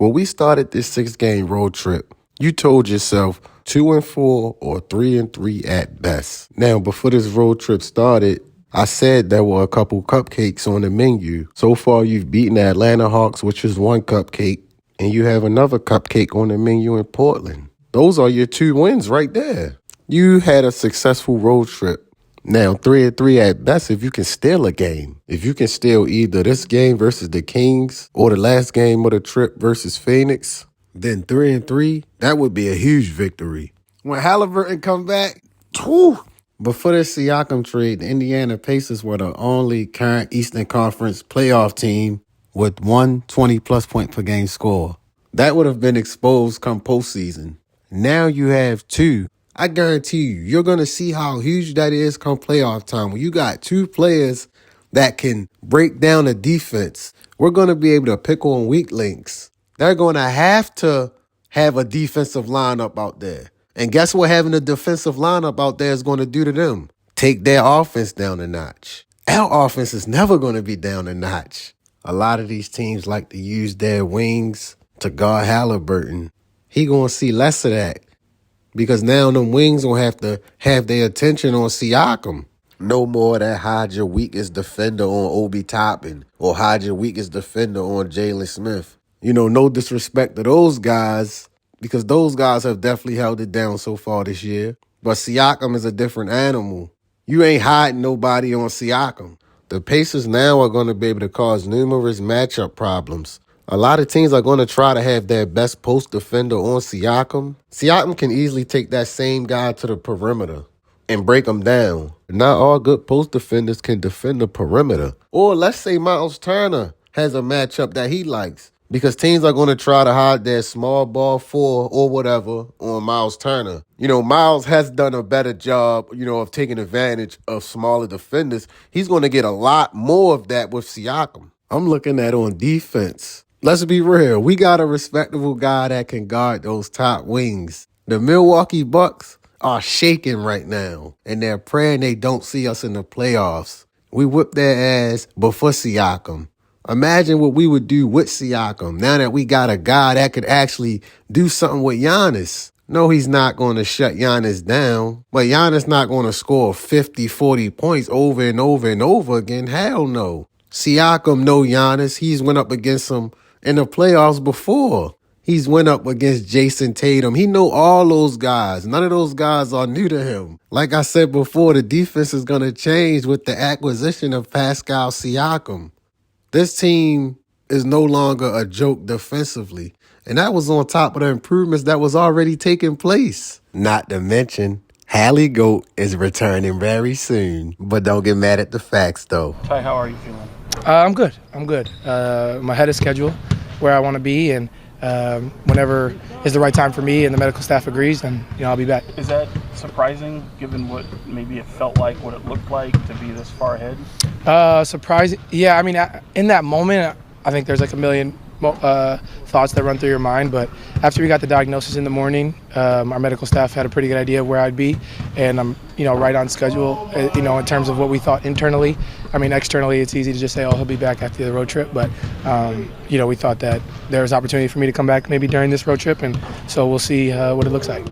When we started this 6-game road trip, you told yourself 2-4 or 3-3 at best. Now, before this road trip started, I said there were a couple cupcakes on the menu. So far, you've beaten the Atlanta Hawks, which is one cupcake, and you have another cupcake on the menu in Portland. Those are your 2 wins right there. You had a successful road trip. Now, 3-3 at best if you can steal a game. If you can steal either this game versus the Kings or the last game of the trip versus Phoenix, then 3-3, that would be a huge victory. When Haliburton come back, whew. Before the Siakam trade, the Indiana Pacers were the only current Eastern Conference playoff team with one 20-plus point per game score. That would have been exposed come postseason. Now you have 2. I guarantee you're going to see how huge that is come playoff time. When you got 2 players that can break down the defense, we're going to be able to pick on weak links. They're going to have a defensive lineup out there. And guess what having a defensive lineup out there is going to do to them? Take their offense down a notch. Our offense is never going to be down a notch. A lot of these teams like to use their wings to guard Haliburton. He going to see less of that because now them wings will have to have their attention on Siakam. No more that hide your weakest defender on Obi Toppin or hide your weakest defender on Jalen Smith. No disrespect to those guys, because those guys have definitely held it down so far this year. But Siakam is a different animal. You ain't hiding nobody on Siakam. The Pacers now are going to be able to cause numerous matchup problems. A lot of teams are going to try to have their best post defender on Siakam. Siakam can easily take that same guy to the perimeter and break him down. Not all good post defenders can defend the perimeter. Or let's say Miles Turner has a matchup that he likes, because teams are going to try to hide their small ball 4 or whatever on Miles Turner. Miles has done a better job, of taking advantage of smaller defenders. He's going to get a lot more of that with Siakam. I'm looking at on defense. Let's be real. We got a respectable guy that can guard those top wings. The Milwaukee Bucks are shaking right now, and they're praying they don't see us in the playoffs. We whipped their ass before Siakam. Imagine what we would do with Siakam now that we got a guy that could actually do something with Giannis. No, he's not going to shut Giannis down, but Giannis not going to score 50, 40 points over and over and over again. Hell no. Siakam know Giannis. He's went up against him in the playoffs before. He's went up against Jason Tatum. He know all those guys. None of those guys are new to him. Like I said before, the defense is going to change with the acquisition of Pascal Siakam. This team is no longer a joke defensively. And that was on top of the improvements that was already taking place. Not to mention, Hallie Goat is returning very soon. But don't get mad at the facts, though. Ty, how are you feeling? I'm good. I'm ahead of schedule where I want to be. And whenever is the right time for me and the medical staff agrees, then I'll be back. Is that surprising, given what maybe it felt like, what it looked like to be this far ahead? Surprising. Yeah, in that moment, I think there's like a million thoughts that run through your mind. But after we got the diagnosis in the morning, our medical staff had a pretty good idea of where I'd be, and I'm right on schedule. In terms of what we thought internally. Externally, it's easy to just say, "Oh, he'll be back after the road trip." But we thought that there was opportunity for me to come back maybe during this road trip, and so we'll see what it looks like.